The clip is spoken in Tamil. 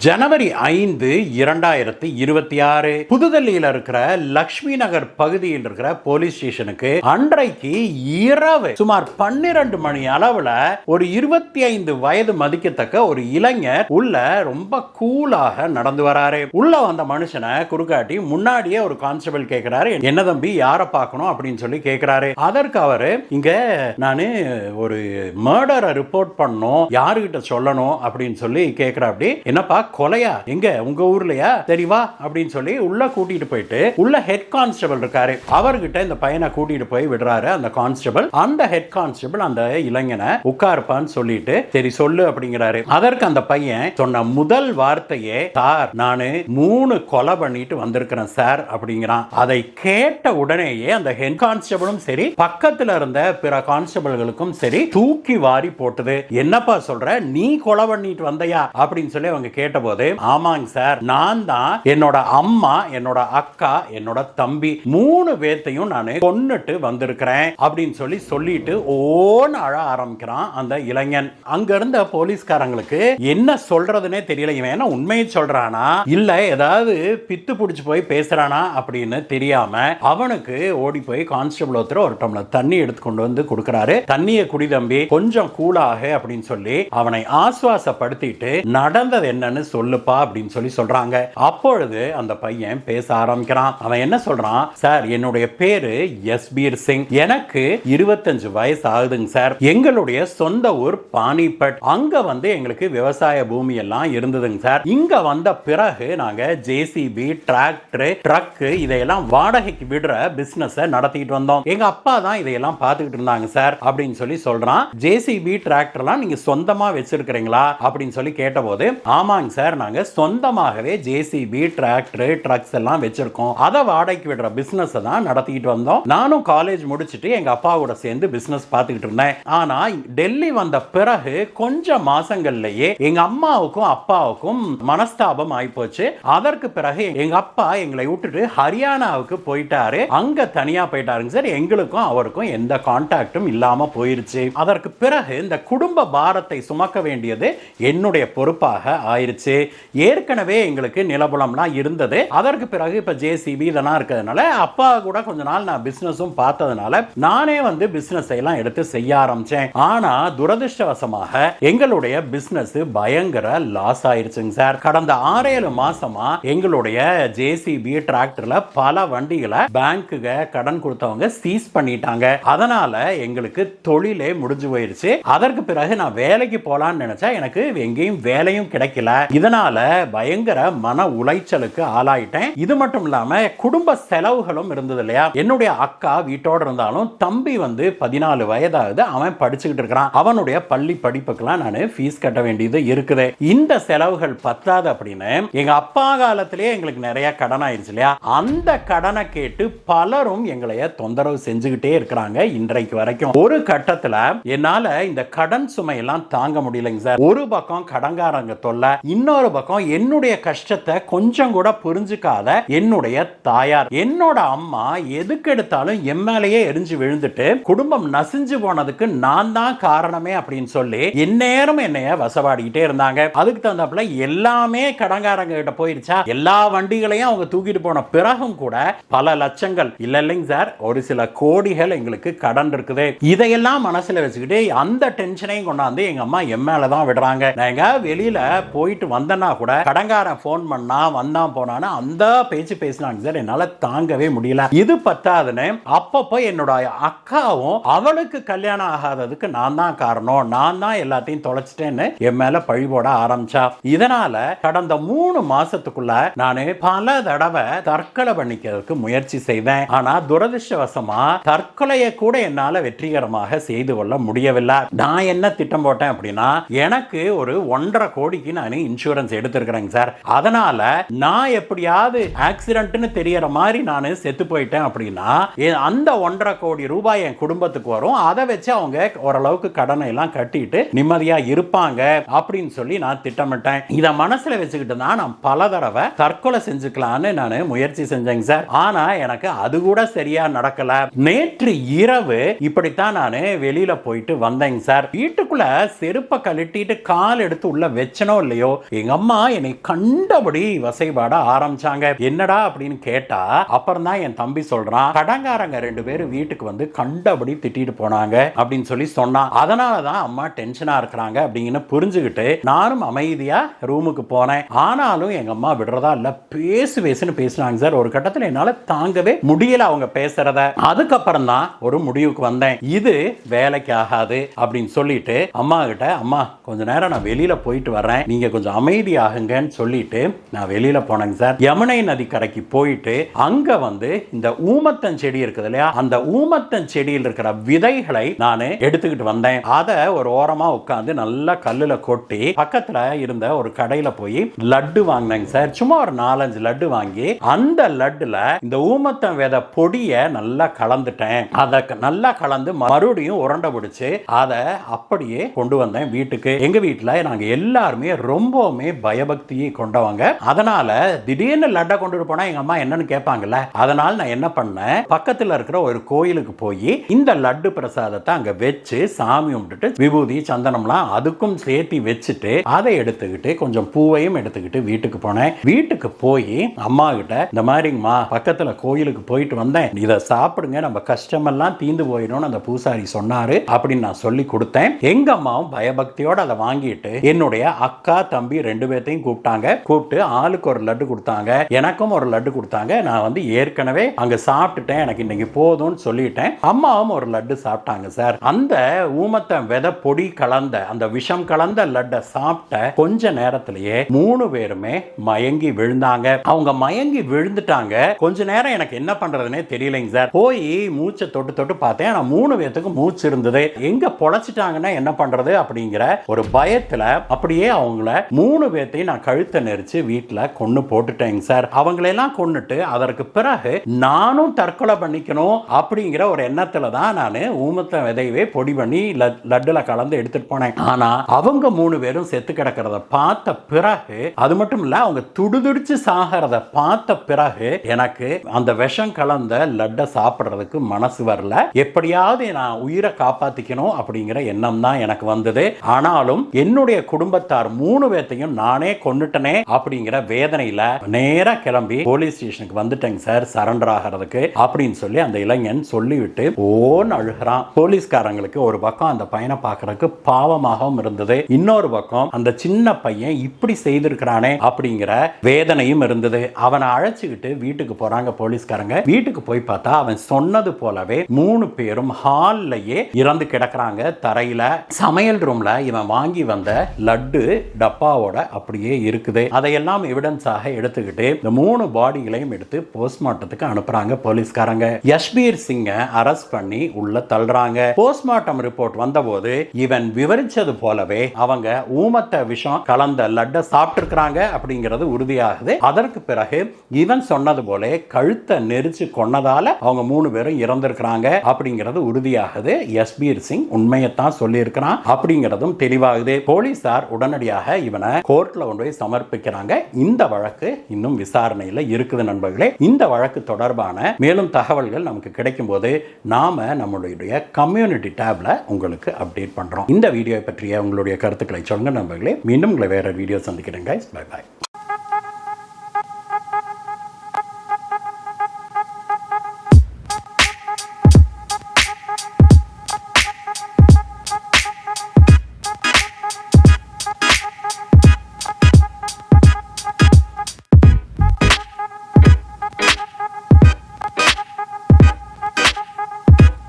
ஜனவரி 5, 2026 புதுதில்லியில் இருக்கிற லக்ஷ்மி நகர் பகுதியில் இருக்கிற போலீஸ் ஸ்டேஷனுக்கு அன்றைக்கு இரவு சுமார் 12 மணி அளவுல ஒரு 25 வயது மதிக்கத்தக்க ஒரு இளைஞர் உள்ள ரொம்ப கூலாக நடந்து வராரு. உள்ள வந்த மனுஷனை குறுக்காட்டி முன்னாடியே ஒரு கான்ஸ்டபிள் கேட்கிறாரு, என்ன தம்பி யாரை பார்க்கணும் அப்படின்னு சொல்லி கேட்கிறாரு. அதற்கு அவரு, இங்க நானு ஒரு மர்டரை ரிப்போர்ட் பண்ணணும், யாருகிட்ட சொல்லணும் அப்படின்னு சொல்லி கேட்கிறாப்படி. என்னப்பா கொலையா, எங்க உங்க ஊர்லயா, தெரிவா அப்படின்னு சொல்லி உள்ள கூட்டிட்டு போயிட்டு உள்ள ஹெட் கான்ஸ்டபிள் இருக்காரு, அவர்கிட்ட இந்த பையனை கூட்டிட்டு போய் விடுறாரு அந்த கான்ஸ்டபிள். அந்த ஹெட் கான்ஸ்டபிள் அந்த இளைஞனை உட்கார்ப்பான்னு சொல்லிட்டு சரி சொல்லு அப்படிங்கிறாரு. அதற்கு அந்த பையன் சொன்ன முதல் வார்த்தையே, சார் நானு 3 கொலை பண்ணிட்டு வந்திருக்கிறேன் சார் அப்படிங்கிறான். அதை கேட்ட உடனேயே அந்த ஹெட் கான்ஸ்டபிளும் சரி பக்கத்துல இருந்த பிற கான்ஸ்டபிள்களுக்கும் சரி தூக்கி வாரி போட்டது. என்னப்பா சொல்ற, நீ கொலை பண்ணிட்டு வந்தையா அப்படின்னு சொல்லி அவங்க கேட்ட போது, ஆமாங்க சார், நான் தான் என்னோட அம்மா, என்னோட அக்கா, என்னோட தம்பி 3 பேர்த்தையும் நான் கொன்னுட்டு வந்திருக்கிறேன் அப்படின்னு சொல்லிட்டு ஓன்னு அழ ஆரம்பிக்கிறான் அந்த இளைஞன். அங்க இருந்த போலீஸ்காரங்களுக்கு என்ன சொல்றதுன்னே தெரியல. இவன் என்ன உண்மையை சொல்றானா இல்ல ஏதாவது பித்து பிடிச்சு போய் பேசுறானா அப்படின்னு தெரியாம அவனுக்கு ஓடி போய் கான்ஸ்டபிள் ஒருத்தர் ஒரு டம்ளர் தண்ணி எடுத்து கொண்டு வந்து கொடுக்கிறாரு. தண்ணியை குடி தம்பி, கொஞ்சம் கூலாக அப்படின்னு சொல்லி அவனை ஆஸ்வாசப்படுத்திட்டு நடந்தது என்னன்னு சொல்லுப்பா அப்படின்னு சொல்லி சொல்றாங்க. அப்பொழுது அந்த பையன் பேச ஆரம்பிக்கிறான். அவன் என்ன சொல்றான், சார் என்னுடைய பேரு எஸ்பீர் சிங், எனக்கு 25 வயசு ஆகுதுங்க சார். எங்களுடைய சொந்த ஊர் பானிபட். அங்க வந்து எங்களுக்கு விவசாய பூமி எல்லாம் இருந்ததுங்க சார். இங்க வந்த பிறகு நாங்க ஜேசிபி, டிராக்டர், ட்ரக் இதையெல்லாம் வாடகைக்கு விடுற பிசினஸ் நடத்திட்டு வந்தோம். எங்க அப்பா தான் இதையெல்லாம் பார்த்துக்கிட்டு இருந்தாங்க சார் அப்படின்னு சொல்லி சொல்றான். ஜேசிபி, டிராக்டர்லாம் நீங்க சொந்தமா வச்சிருக்கிறீங்களா அப்படின்னு சொல்லி கேட்டபோது, ஆமாங்க சார், நாங்க சொந்தமாகவே ஜேசிபி, டிராக்டர், ட்ரக்ஸ் எல்லாம் வச்சிருக்கோம். அதை வாடகைக்கு விடுற பிசினஸ் தான் நடத்திட்டு வந்தோம். நானும் காலேஜ் முடிச்சிட்டு எங்க அப்பாவோட சேர்ந்து பிசினஸ் பார்த்துக்கிட்டு இருந்தேன். ஆனா டெல்லி வந்த பிறகு கொஞ்சம் மாசங்கள்லயே எங்க அம்மாவுக்கும் அப்பாவுக்கும் மனஸ்தாபம் ஆயிப்போச்சு. அதற்கு பிறகு எங்க அப்பா எங்களை விட்டுட்டு ஹரியானாவுக்கு போயிட்டாரு. அங்க தனியா போயிட்டாருங்க சார். எங்களுக்கும் அவருக்கும் எந்த கான்டாக்டும் இல்லாம போயிருச்சு. அதற்கு பிறகு இந்த குடும்ப பாரத்தை சுமக்க வேண்டியது என்னுடைய பொறுப்பாக ஆயிருச்சு. ஏற்கனவே எங்களுக்கு நிலபுலம்லாம் இருந்தது. அதற்கு பிறகு இப்ப ஜேசிபி இதெல்லாம் இருக்கிறதுனால அப்பா கூட கொஞ்ச நாள் நான் பிசினஸும் பார்த்ததுனால நானே வந்து பிசினஸ் எல்லாம் எடுத்து செய்ய ஆரம்பிச்சேன். ஆனா துரதிருஷ்டவசமாக எங்களுடைய பிசினஸ் பயங்கர லாஸ் ஆயிருச்சுங்க சார். கடந்த 6-7 மாசமா எங்களுடைய ஜேசிபி, டிராக்டர்ல பல வண்டிகளை பேங்க்குக கடன் கொடுத்தவங்க சீஸ் பண்ணிட்டாங்க. அதனால எங்களுக்கு தொழிலே முடிஞ்சு போயிருச்சு. அதற்கு பிறகு நான் வேலைக்கு போலான்னு நினைச்சா எனக்கு எங்கேயும் வேலையும் கிடைக்கல. இதனால பயங்கர மன உளைச்சலுக்கு ஆளாயிட்டேன். இது மட்டும் இல்லாம குடும்ப செலவுகளும் இருந்தது இல்லையா. என்னுடைய அக்கா வீட்டோட இருந்தாலும் தம்பி வந்து 14 வயதாகுது, அவன் படிச்சுக்கிட்டு இருக்கிறான். அவனுடைய பள்ளி படிப்புக்கெல்லாம் நான் ஃபீஸ் கட்ட வேண்டியது இருக்குது. இந்த செலவுகள் பத்தாது அப்படின்னு எங்க அப்பா காலத்திலேயே எங்களுக்கு நிறைய கடன் ஆயிடுச்சு இல்லையா. அந்த கடனை கேட்டு பலரும் எங்களைய தொந்தரவு செஞ்சுக்கிட்டே இருக்கிறாங்க இன்றைக்கு வரைக்கும். ஒரு கட்டத்துல என்னால இந்த கடன் சுமையெல்லாம் தாங்க முடியலைங்க சார். ஒரு பக்கம் கடன்காரங்க தொல்லை, இன்னொரு பக்கம் என்னுடைய கஷ்டத்தை கொஞ்சம் கூட புரிஞ்சுக்காத என்னுடைய தாயார். என்னோட அம்மா எதுக்கு எடுத்தாலும் எம்எல்ஏயே எரிஞ்சு விழுந்துட்டு குடும்பம் நசிஞ்சு போனதுக்கு நான் தான் காரணமே அப்படின்னு சொல்லி எந்நேரம் என்னைய வசவாடிக்கிட்டே இருந்தாங்க. அதுக்கு தகுந்தாப்புல எல்லாமே கடன்காரங்க கிட்ட போயிருச்சா. எல்லா வண்டிகளையும் அவங்க தூக்கிட்டு போன பிறகும் கூட பல லட்சங்கள் இல்லைங்க சார், ஒரு சில கோடிகள் எங்களுக்கு கடன் இருக்குது. இதையெல்லாம் மனசுல வச்சுக்கிட்டு அந்த டென்ஷனையும் கொண்டாந்து எங்க அம்மா எம்எல்ஏ தான் விடுறாங்க. நாங்க வெளியில போயிட்டு வந்தனா கூட கடங்காரன் போன் பண்ணா வந்தான் போனான்னு அந்த பேச்சு பேசினாங்க சார். என்னால தாங்கவே முடியல. இது பத்தாதுன்னு அப்பப்போ என்னோட அக்காவும் அவளுக்கு கல்யாணம் ஆகாததுக்கு நான் தான் காரணம், நான் தான் எல்லாத்தையும் தொலைச்சிட்டேன்னு என் மேல பழி போட ஆரம்பிச்சா. இதனால கடந்த 3 மாசத்துக்குள்ள நானு பல தடவை தற்கொலை பண்ணிக்கிறதுக்கு முயற்சி செய்தேன். ஆனா துரதிருஷ்டவசமா தற்கொலையை கூட என்னால வெற்றிகரமாக செய்து கொள்ள முடியவில்லை. நான் என்ன திட்டம் போட்டேன் அப்படின்னா, எனக்கு ஒரு 1.5 கோடிக்கு நான் இன்சூரன்ஸ் எடுத்திருக்கிறேங்க சார். அதனால நான் எப்படியாவது ஆக்சிடென்ட்னு தெரியற மாதிரி நான் செத்து போயிட்டேன் அப்படின்னா அந்த 1.5 கோடி ரூபாய் என் குடும்பத்துக்கு வரும். அதை வச்சு அவங்க ஓரளவுக்கு கடனை எல்லாம் கட்டிட்டு நிம்மதியா இருப்பாங்க அப்படின்னு சொல்லி நான் திட்டமிட்டேன். இதை மனசுல வச்சுக்கிட்டு தான் நான் பல தடவை தற்கொலை செஞ்சுக்கலான்னு நான் முயற்சி செஞ்சேங்க சார். ஆனா எனக்கு அது கூட சரியா நடக்கல. நேற்று இரவு இப்படித்தான் நான் வெளியில போயிட்டு வந்தேங்க சார். வீட்டுக்குள்ள செருப்பை கழட்டிட்டு கால் எடுத்து உள்ள வச்சனோ இல்லையோ, எங்க அம்மா என்னை கண்டபடி வசைபாட ஆரம்பிச்சாங்க. என்னடா அப்படின்னு கேட்டா அப்புறம் தான் என் தம்பி சொல்றான், கடங்காரங்க 2 பேரும் வீட்டுக்கு வந்து கண்டபடி திட்டிட்டு போனாங்க அப்படின்னு சொல்லி சொன்னான். அதனாலதான் அம்மா டென்ஷனா இருக்கிறாங்க அப்படின்னு புரிஞ்சுக்கிட்டு நானும் அமைதியா ரூமுக்கு போனேன். ஆனாலும் எங்க அம்மா விடுறதா இல்ல, பேசுன்னு பேசினாங்க சார். ஒரு கட்டத்தில் என்னால தாங்கவே முடியல அவங்க பேசுறத. அதுக்கப்புறம் தான் ஒரு முடிவுக்கு வந்தேன், இது வேலைக்கு ஆகாது அப்படின்னு சொல்லிட்டு அம்மா கிட்ட, அம்மா கொஞ்ச நேரம் நான் வெளியில போயிட்டு வரேன், நீங்க கொஞ்சம் அமைதியாகுங்கன்னு சொல்லிட்டு நான் வெளியில போனேங்க சார். யமுனை நதிக்கரைக்கு போயிட்டு அங்க வந்து இந்த ஊமத்தன் செடி இருக்குது இல்லையா, அந்த ஊமத்தன் செடியில் இருக்கிற விதைகளை நான் எடுத்துக்கிட்டு வந்தேன். அதை ஒரு ஓரமா உட்கார்ந்து நல்லா கல்லுல கொட்டி பக்கத்துல இருந்த ஒரு கடையில போய் லட்டு வாங்கினேங்க சார். சும்மா ஒரு 4-5 லட்டு வாங்கி அந்த லட்டுல இந்த ஊமத்தன் விதை பொடிய நல்லா கலந்துட்டேன். அதை நல்லா கலந்து மறுபடியும் உருண்டை பிடிச்சு அதை அப்படியே கொண்டு வந்தேன் வீட்டுக்கு. எங்க வீட்டுல நாங்க எல்லாருமே ரொம்பவுமே பயபக்தியை கொண்டவங்க. அதனால திடீர்னு லட்டை கொண்டு போனா எங்க அம்மா என்னன்னு கேட்பாங்கல்ல, அதனால நான் என்ன பண்ணேன், பக்கத்துல இருக்கிற ஒரு கோயிலுக்கு போய் இந்த லட்டு பிரசாதத்தை அங்க வச்சு சாமி கும்பிட்டுட்டு விபூதி சந்தனம்லாம் அதுக்கும் சேர்த்து வச்சுட்டு அதை எடுத்துக்கிட்டு கொஞ்சம் பூவையும் எடுத்துக்கிட்டு வீட்டுக்கு போனேன். வீட்டுக்கு போய் அம்மா கிட்ட, இந்த மாதிரிங்கம்மா பக்கத்துல கோயிலுக்கு போயிட்டு வந்தேன், இதை சாப்பிடுங்க, நம்ம கஷ்டமெல்லாம் தீந்து போயிடும் அந்த பூசாரி சொன்னாரு அப்படின்னு நான் சொல்லி கொடுத்தேன். எங்க அம்மாவும் பயபக்தியோட அதை வாங்கிட்டு என்னுடைய அக்கா தம்பி 2 பேர்த்தையும் கூப்பிட்டு ஆளுக்கு ஒரு லட்டு கொடுத்தாங்க, எனக்கும் ஒரு லட்டு கொடுத்தாங்க. நான் வந்து ஏற்கனவே அங்க சாப்பிட்டுட்டேன், எனக்கு இன்னைக்கு போதும்னு சொல்லிட்டேன். அம்மாவும் ஒரு லட்டு சாப்பிட்டாங்க சார். அந்த ஊமத்த விதை பொடி கலந்த அந்த விஷம் கலந்த லட்டை சாப்பிட்ட கொஞ்ச நேரத்திலேயே 3 பேருமே மயங்கி விழுந்தாங்க. அவங்க மயங்கி விழுந்துட்டாங்க. கொஞ்ச நேரம் எனக்கு என்ன பண்றதுனே தெரியலைங்க சார். போய் மூச்சை தொட்டு பார்த்தேன். ஆனா 3 பேத்துக்கு மூச்சு இருந்தது. எங்க பொழைச்சிட்டாங்கன்னா என்ன பண்றது அப்படிங்கிற ஒரு பயத்துல அப்படியே அவங்கள 3 பேத்தையும் நான் கழுத்தை நெரிச்சு வீட்டுல கொன்னு போட்டுட்டேங்க சார். அவங்களெல்லாம் கொன்னுட்டு அதற்கு பிறகு நானும் தற்கொலை பண்ணிக்கணும் அப்படிங்கிற ஒரு எண்ணத்துல தான் நான் ஊமத்த விதையவே பொடி பண்ணி லட்டுல கலந்து எடுத்துட்டு போனேன். ஆனா அவங்க 3 பேரும் செத்து கிடக்கிறத பார்த்த பிறகு, அது மட்டும் இல்ல அவங்க துடிதுடிச்சு சாகிறத பார்த்த பிறகு எனக்கு அந்த விஷம் கலந்த லட்டை சாப்பிடுறதுக்கு மனசு வரல. எப்படியாவது நான் உயிரை காப்பாத்திக்கணும் அப்படிங்கிற எண்ணம் தான் எனக்கு வந்தது. ஆனாலும் என்னுடைய குடும்பத்தார் 3 பேர்த்தையும் நானே கொன்னுட்டனே அப்படிங்கிற வேதனையில நேரா கிளம்பி போலீஸ் ஸ்டேஷனுக்கு வந்துட்டேங்க சார் சரண்டர் ஆகிறதுக்கு அப்படின்னு சொல்லி அந்த இளைஞன் சொல்லிவிட்டு ஓன்னு அழுகிறான். போலீஸ்காரங்களுக்கு ஒரு பக்கம் அந்த பையனை பார்க்கறதுக்கு பாவமாகவும் இருந்தது, இன்னொரு பக்கம் அந்த சின்ன பையன் இப்படி செய்திருக்கிறானே அப்படிங்கிற வேதனையும் இருந்தது. அவனை அழைச்சுக்கிட்டு வீட்டுக்கு போறாங்க போலீஸ்காரங்க. வீட்டுக்கு போய் பார்த்தா அவன் சொன்னது போலவே 3 பேரும் ஹால்லையே இறந்து கிடக்குறாங்க தரையில. சமையல் ரூம்ல இவன் வாங்கி வந்த லட்டு டப்பாவோட அப்படியே இருக்குது. அதையெல்லாம் எவிடன்ஸாக எடுத்துக்கிட்டு இந்த 3 பாடிகளையும் எடுத்து போஸ்ட்மார்ட்டத்துக்கு அனுப்புறாங்க போலீஸ்காரங்க. யஷ்பீர் சிங்கை அரெஸ்ட் பண்ணி உள்ள தள்ளுறாங்க. போஸ்ட்மார்ட்டம் ரிப்போர்ட் வந்தபோது இவன் விவரிச்சது போலவே அவங்க ஊமத்த விஷம் கலந்த லட்டை சாப்பிட்டிருக்கிறாங்க அப்படிங்கிறது உறுதியாகுது. அதற்கு பிறகு இவன் சொன்னது போல கழுத்தை நெரிச்சு கொன்னதால அவங்க 3 பேரும் இறந்திருக்கிறாங்க அப்படிங்கிறது உறுதியாகுது. யஷ்பீர் சிங் உண்மையத்தான் சொல்லி இருக்கிறான் அப்படிங்கிறதும் தெளிவாகுது. போலீசார் உடனடியாக இவனை கோர்ட்ல கொண்டு போய் சமர்ப்பிக்கிறாங்க. இந்த வழக்கு இன்னும் விசாரணையில் இருக்குது நண்பர்களே. இந்த வழக்கு தொடர்பான மேலும் தகவல்கள் நமக்கு கிடைக்கும் போது நாம நம்மளுடைய கம்யூனிட்டி டேப்ல உங்களுக்கு அப்டேட் பண்றோம். இந்த வீடியோ பற்றிய உங்களுடைய கருத்துக்களை சொல்லுங்க நண்பர்களே. மீண்டும் உங்களை வேற வீடியோ சந்திக்கிறேன். Bye by.